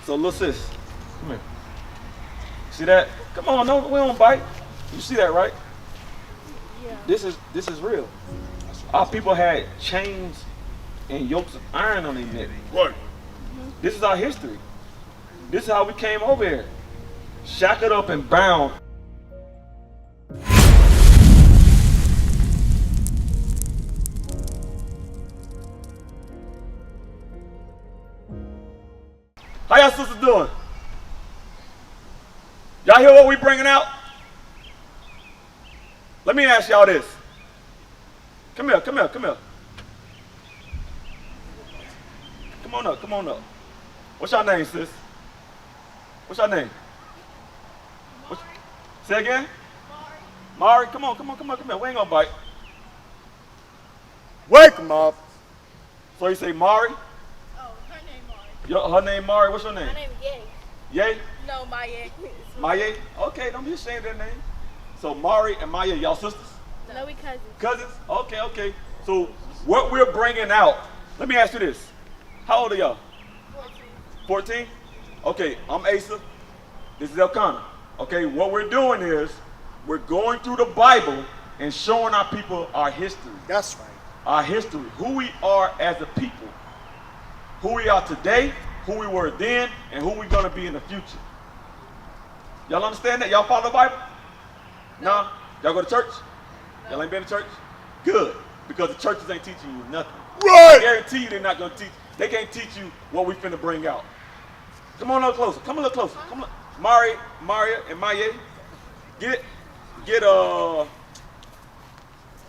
So little sis, come here. See that? Come on, no, we don't bite. You see that, right? Yeah. This is real. Our people had chains and yokes of iron on their neck. Right. This is our history. This is how we came over here. Shackled up and bound. How y'all sisters doing? Y'all hear what we bringing out? Let me ask y'all this. Come here, come here, come here. Come on up, come on up. What's your name, sis? What's your name? Say again? Mari. Come on, come on, come on, come here. We ain't gonna bite. Wake him up. So you say Mari? Oh, her name Mari. Her name Mari. What's your name? My name is Ye. Ye? No, Maya. Maya? Okay, don't be ashamed of that name. So Mari and Maya, y'all sisters? No, we cousins. Cousins? Okay, okay. So what we're bringing out, let me ask you this. How old are y'all? 14? Okay, I'm Asa. This is Elkanah. Okay, what we're doing is we're going through the Bible and showing our people our history. That's right. Our history, who we are as a people. Who we are today, who we were then, and who we're going to be in the future. Y'all understand that? Y'all follow the Bible? No? Y'all go to church? No. Y'all ain't been to church? Good, because the churches ain't teaching you nothing. Right. I guarantee you they're not going to teach. They can't teach you what we finna bring out. Come on a little closer. Come a little closer. Come on. Maria, and Maya. Get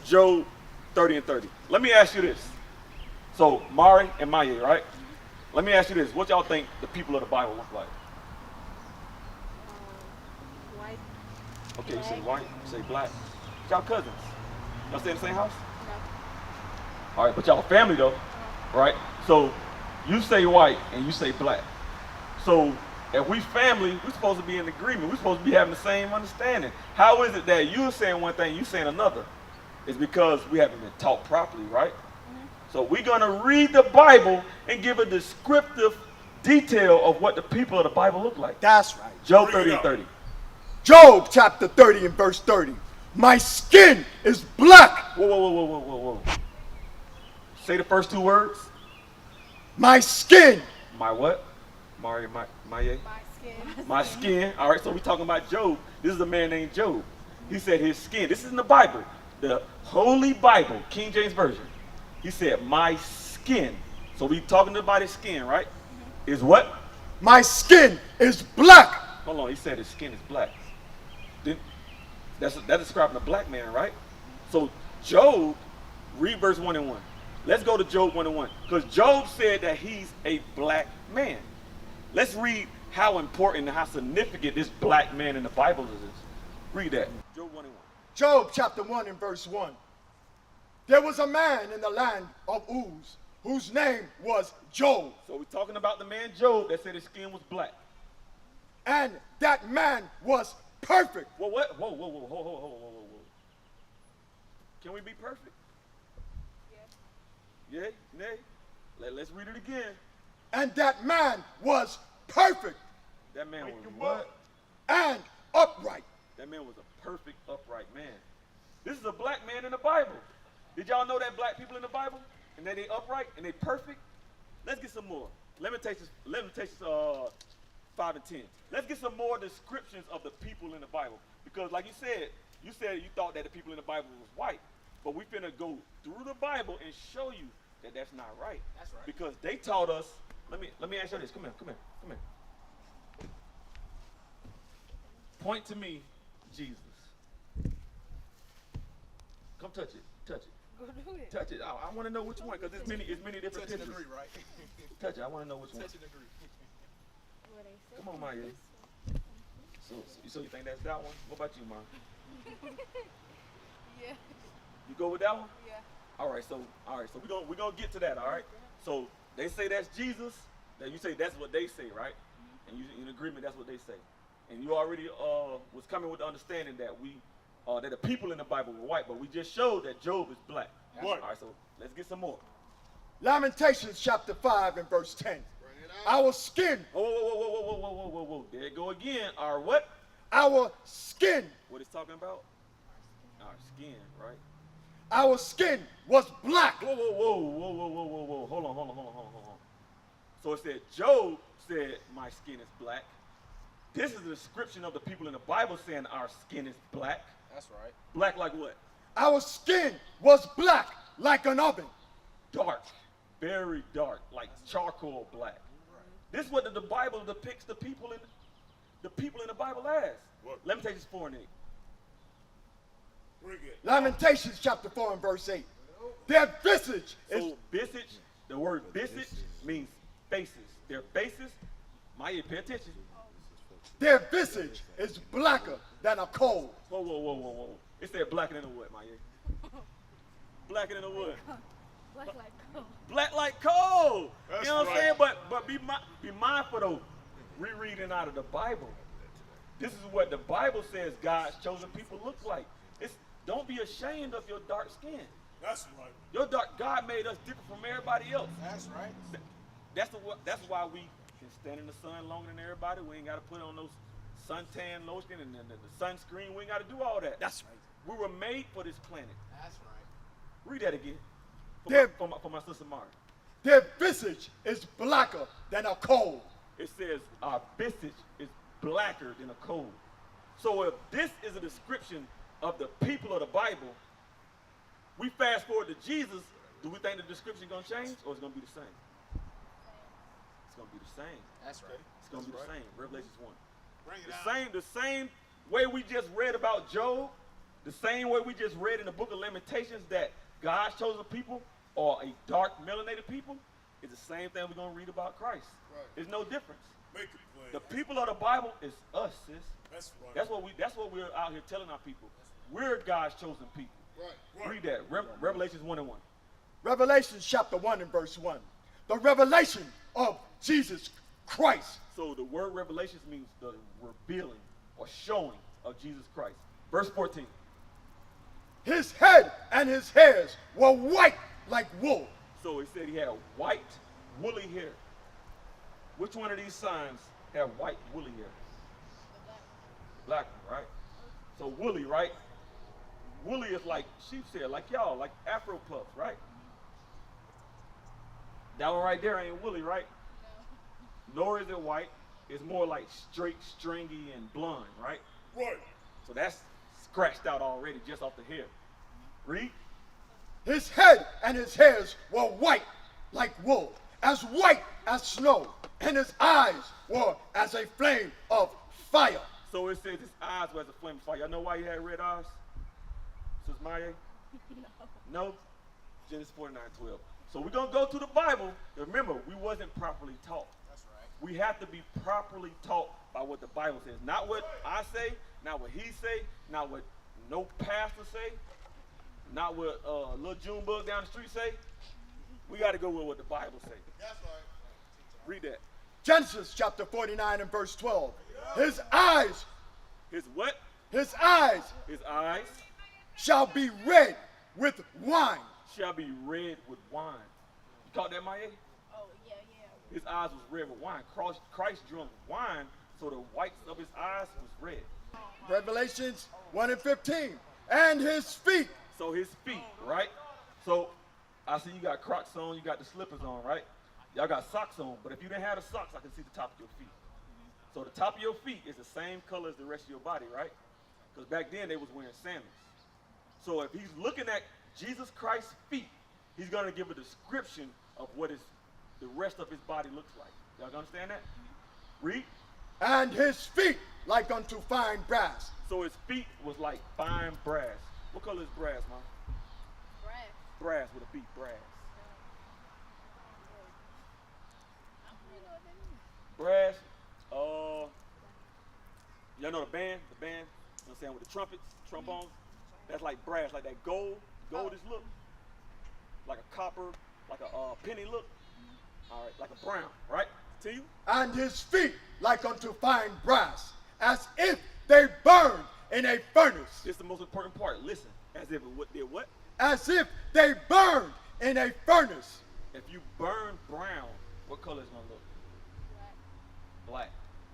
Job 30 and 30. Let me ask you this. So Mari and Maya, right? Let me ask you this. What y'all think the people of the Bible look like? White. Okay, you say white, you say black. Y'all cousins. Y'all stay in the same house? No. All right, but y'all family though, right? So you say white and you say black. So if we family, we're supposed to be in agreement. We're supposed to be having the same understanding. How is it that you're saying one thing, you saying another? It's because we haven't been taught properly, right? So we're gonna read the Bible and give a descriptive detail of what the people of the Bible look like. That's right. Job 30 and 30. Job chapter 30 and verse 30. My skin is black. Whoa, whoa, whoa, whoa, whoa, whoa, whoa. Say the first two words. My skin. My what? Maya? My skin. My skin. All right, so we're talking about Job. This is a man named Job. He said his skin. This is in the Bible, the Holy Bible, King James Version. He said, my skin. So we talking about his skin, right? Is what? My skin is black. Hold on, he said his skin is black. That's describing a black man, right? So Job, read verse 1 and 1. Let's go to Job 1 and 1. Because Job said that he's a black man. Let's read how important and how significant this black man in the Bible is. Read that. Job 1 and 1. Job chapter 1 and verse 1. There was a man in the land of Uz whose name was Job. So we're talking about the man Job that said his skin was black. And that man was perfect. Whoa, what? Whoa. Can we be perfect? Yeah. Yay? Nay? Let's read it again. And that man was perfect. That man was what? And upright. That man was a perfect, upright man. This is a black man in the Bible. Did y'all know that black people in the Bible? And that they upright and they perfect? Let's get some more. Lamentations 5 and 10. Let's get some more descriptions of the people in the Bible. Because like you said you thought that the people in the Bible was white. But we finna go through the Bible and show you that that's not right. That's right. Because they taught us, let me ask you this. Come here. Point to me, Jesus. Come touch it. Go do it. Touch it. I want to know which one, because it's many different Touch pictures. and agree, right? Touch it. I want to know which one. Touch and agree. Come on, Maya. So you think that's that one? What about you, Ma? Yeah. You go with that one? Yeah. All right. So we're gonna get to that. All right. So they say that's Jesus. That you say that's what they say, right? And you in agreement that's what they say. And you already was coming with the understanding that that the people in the Bible were white, but we just showed that Job is black. What? All right. So let's get some more. Lamentations chapter 5 and verse 10. Our skin. Whoa, whoa, whoa, whoa, whoa, whoa, whoa, whoa, whoa. There it go again. Our what? Our skin. What it's talking about? Our skin, right? Our skin was black. Whoa, whoa, whoa, whoa, whoa, whoa, whoa, whoa. Hold on. So it said, Job said, my skin is black. This is a description of the people in the Bible saying our skin is black. That's right. Black like what? Our skin was black like an oven. Dark. Very dark. Like charcoal black. This is what the Bible depicts the people in the Bible as. What? Lamentations 4 and 8. Bring it. Lamentations chapter 4 and verse 8. Their visage is So visage, the word visage means faces. Their faces, Maya, pay attention. their visage is blacker than a coal. Whoa, whoa, whoa, whoa, whoa. It said blacker than a what, Maya? Blacker than a what? Black like gold. Black like coal. That's You know what I'm right. saying? But be mindful though, rereading out of the Bible. This is what the Bible says God's chosen people look like. Don't be ashamed of your dark skin. That's right. Your God made us different from everybody else. That's right. That's why we can stand in the sun longer than everybody. We ain't got to put on those suntan lotion and the sunscreen. We ain't got to do all that. That's right. We were made for this planet. That's right. Read that again. Their, For my sister Mara. their visage is blacker than a coal. It says our visage is blacker than a coal. So if this is a description of the people of the Bible, we fast forward to Jesus, do we think the description going to change or it's going to be the same? It's going to be the same. That's right. It's going to be the same. Revelations 1. Bring it out. The same way we just read about Job, the same way we just read in the book of Lamentations that God's chosen people are a dark melanated people, is the same thing we're going to read about Christ. Right. There's no difference. Make it plain. The people of the Bible is us, sis. That's right. That's what we're out here telling our people. We're God's chosen people. Right. Read that. Revelations 1 and 1. Revelation chapter 1 and verse 1. The revelation of Jesus Christ. So the word revelations means the revealing or showing of Jesus Christ. Verse 14. His head and his hairs were white like wool. So he said he had white, woolly hair. Which one of these signs have white, woolly hair? Black one, right? So woolly, right? Woolly is like sheep's hair, like y'all, like Afro puffs, right? That one right there ain't woolly, right? Nor is it white. It's more like straight, stringy, and blonde, right? Right. So that's scratched out already just off the hair. Read. His head and his hairs were white like wool, as white as snow, and his eyes were as a flame of fire. So it says his eyes were as a flame of fire. Y'all know why he had red eyes? Sis Maya? No? Genesis 49:12. So we're going to go to the Bible. Remember, we wasn't properly taught. That's right. We have to be properly taught by what the Bible says. Not what I say, not what he say, not what no pastor say, not what little Junebug down the street say. We got to go with what the Bible say. That's right. Read that. Genesis chapter 49 and verse 12. His eyes, His what? his eyes His eyes shall be red with wine. shall be red with wine. You caught that, Maya? Oh, yeah. His eyes was red with wine. Christ drunk wine, so the whites of his eyes was red. Revelations 1 and 15. And his feet. So his feet, right? So I see you got Crocs on, you got the slippers on, right? Y'all got socks on, but if you didn't have the socks, I can see the top of your feet. So the top of your feet is the same color as the rest of your body, right? Because back then they was wearing sandals. So if he's looking at Jesus Christ's feet, he's going to give a description of what the rest of his body looks like. Y'all understand that? Read. And his feet like unto fine brass. So his feet was like fine brass. What color is brass, man? Brass. Brass with a beat, brass. I don't know what that means. Brass, y'all know the band, you know what I'm saying, with the trumpets, trombones? That's like brass, like that goldish look. Like a copper, like a penny look. All right, like a brown, right? Continue. And his feet like unto fine brass, as if they burned in a furnace. This is the most important part. Listen, as if it did what? As if they burned in a furnace. If you burn brown, what color is it gonna look?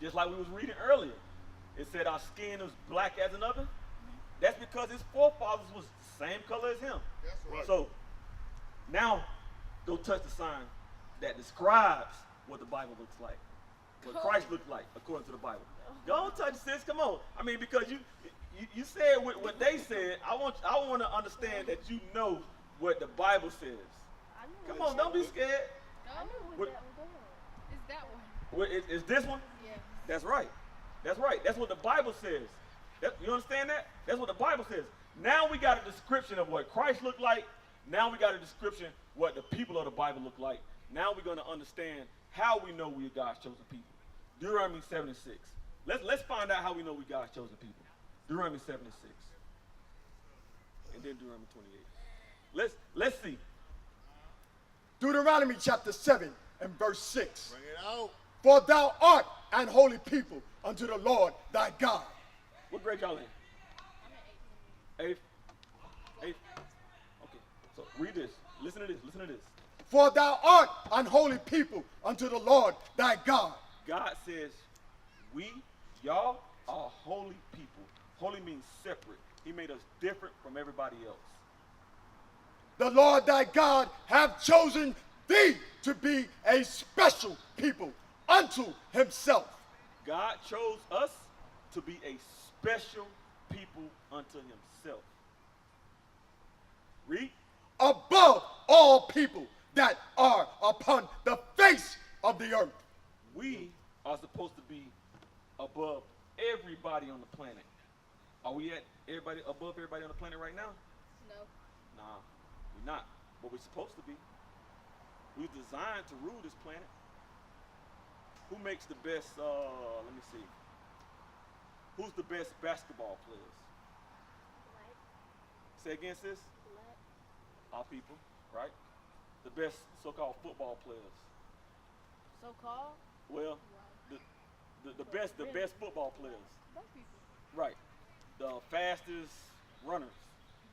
Just like we was reading earlier. It said our skin was black as an oven. That's because his forefathers was the same color as him. That's right. So now go touch the sign that describes what the Bible looks like. What Christ looked like according to the Bible. Go touch it, sis. Come on. I mean, because you said what they said. I want to understand that you know what the Bible says. I knew Come what on, that don't be was. scared. I knew What- what that was. It's that one. Is this one? Yeah. That's right. That's right. That's what the Bible says. You understand that? That's what the Bible says. Now we got a description of what Christ looked like. Now we got a description what the people of the Bible look like. Now we're going to understand how we know we are God's chosen people. Deuteronomy 76. Let's find out how we know we God's chosen people. Deuteronomy 76. And then Deuteronomy 28. Let's see. Deuteronomy chapter 7 and verse 6. Bring it out. For thou art an holy people unto the Lord thy God. What grade y'all in? I'm at 18. Eighth? Eighth? Okay. So read this. Listen to this. Listen to this. For thou art an holy people unto the Lord thy God. God says, y'all are holy people. Holy means separate. He made us different from everybody else. The Lord thy God hath chosen thee to be a special people unto himself. God chose us to be a special people unto himself. Read. Above all people that are upon the face of the earth. We are supposed to be above everybody on the planet. Are we above everybody on the planet right now? No. Nah, we're not. But we're supposed to be. We're designed to rule this planet. Who makes the best, let me see. Who's the best basketball players? Black. Say again, sis? Black. Our people, right? The best so-called football players. So-called. Well, the best football players. Black people. Right. The fastest runners.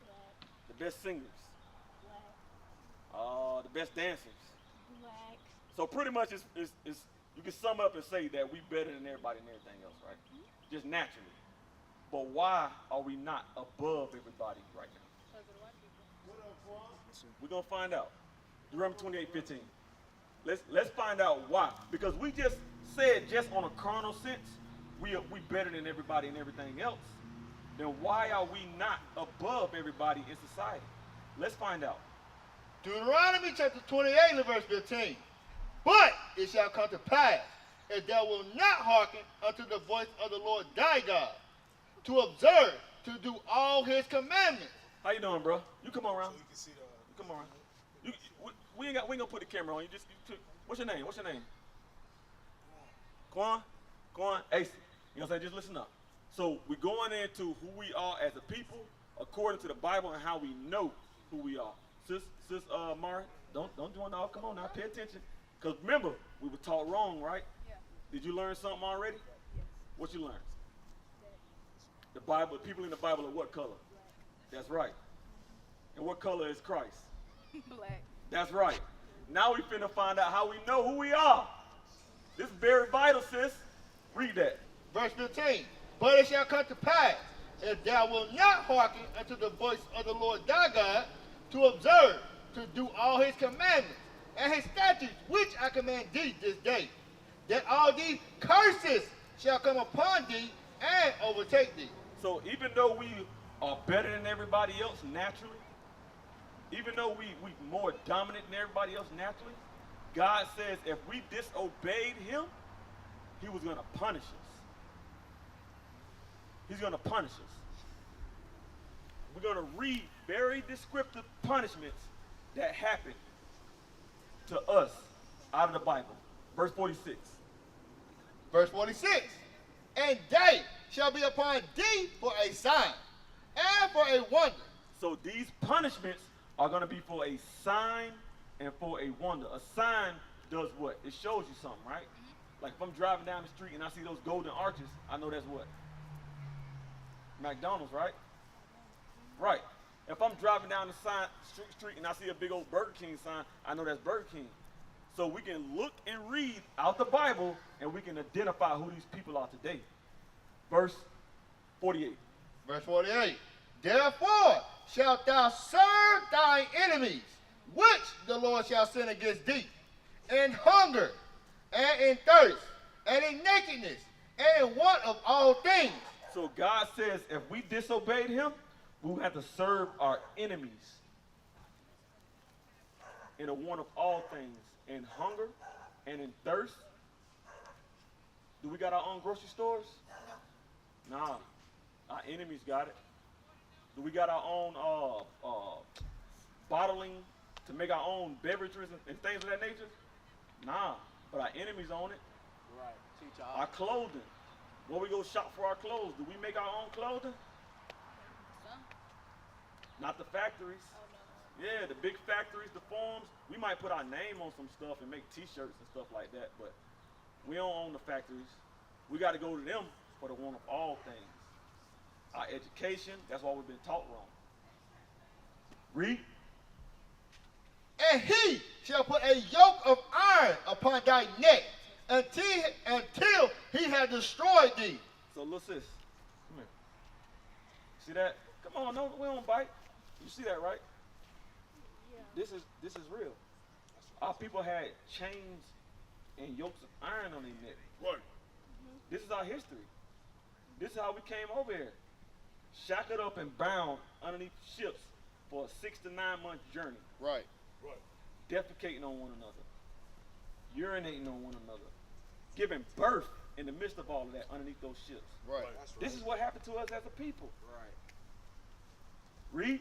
Black. The best singers. Black. The best dancers. Black. So pretty much it's you can sum up and say that we better than everybody and everything else, right? Just naturally. But why are we not above everybody right now? Because of the white people. We're gonna find out. Deuteronomy 28:15. Let's find out why. Because we just said just on a carnal sense, we better than everybody and everything else. Then why are we not above everybody in society? Let's find out. Deuteronomy chapter 28 and verse 15. But it shall come to pass, if thou wilt not hearken unto the voice of the Lord thy God, to observe, to do all his commandments. How you doing, bro? You come around. So you can see the. You come around. We ain't gonna put the camera on. What's your name? What's your name? Quan? Ace. You know what I'm saying? Just listen up. So we're going into who we are as a people according to the Bible and how we know who we are. Sis Mari, don't join off. Come on now, pay attention. Because remember, we were taught wrong, right? Yeah. Did you learn something already? Yes. What you learned? That. The Bible, people in the Bible are what color? That's right. And what color is Christ? Black. That's right. Now we finna find out how we know who we are. This is very vital, sis. Read that. Verse 15. But it shall come to pass, if thou wilt not hearken unto the voice of the Lord thy God, to observe, to do all his commandments, and his statutes, which I command thee this day, that all these curses shall come upon thee and overtake thee. So even though we are better than everybody else naturally, even though we more dominant than everybody else naturally, God says if we disobeyed him, he was going to punish us. He's going to punish us. We're going to read very descriptive punishments that happen to us out of the Bible. Verse 46. Verse 46. And they shall be upon thee for a sign and for a wonder. So these punishments are going to be for a sign and for a wonder. A sign does what? It shows you something, right? Like if I'm driving down the street and I see those golden arches, I know that's what? McDonald's, right? Right. If I'm driving down the street and I see a big old Burger King sign, I know that's Burger King. So we can look and read out the Bible and we can identify who these people are today. Verse 48. Verse 48. Therefore shalt thou serve thine enemies, which the Lord shall send against thee, in hunger, and in thirst, and in nakedness, and in want of all things. So God says if we disobeyed him, we will have to serve our enemies in a want of all things, in hunger and in thirst. Do we got our own grocery stores? Nah, our enemies got it. Do we got our own bottling to make our own beverages and things of that nature? Nah, but our enemies own it. Right. Teach Our clothing. Where we go shop for our clothes. Do we make our own clothing? Some. Not the factories. Oh, no. Yeah, the big factories, the farms. We might put our name on some stuff and make T-shirts and stuff like that, but we don't own the factories. We got to go to them for the one of all things. Our education, that's why we've been taught wrong. Read. And he shall put a yoke of iron upon thy neck until he had destroyed thee. So look, sis. Come here. See that? Come on, no, we don't bite. You see that, right? Yeah. This is real. Our people had chains and yokes of iron on their neck. Right. This is our history. This is how we came over here. Shackled up and bound underneath ships for a 6 to 9 month journey. Right. Right. Defecating on one another. Urinating on one another. Giving birth in the midst of all of that underneath those ships. Right. That's right. This is what happened to us as a people. Right. Read.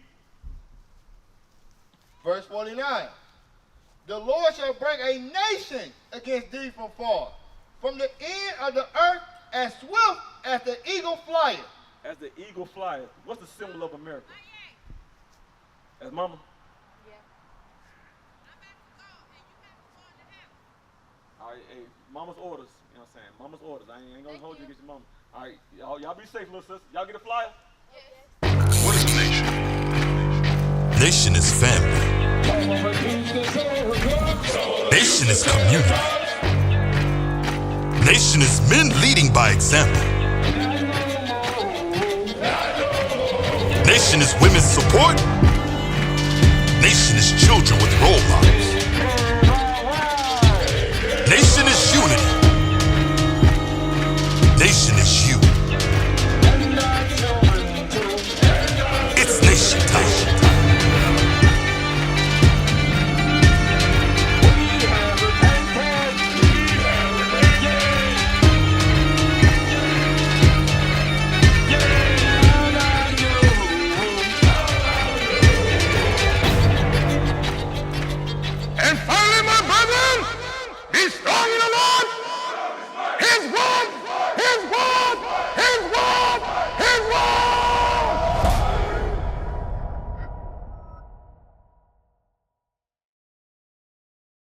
Verse 49. The Lord shall bring a nation against thee from far, from the end of the earth, as swift as the eagle flieth. As the eagle flies. What's the symbol of America? As mama? Yeah. All right, hey, mama's orders. You know what I'm saying? Mama's orders. I ain't gonna hold you against your mama. All right, y'all be safe, little sister. Y'all get a flyer? What is a nation? Nation is family. Nation is community. Nation is men leading by example. Nation is women's support. Nation is children with role models. Nation is unity. Nation is you. It's nation time. And finally, my brethren, be strong.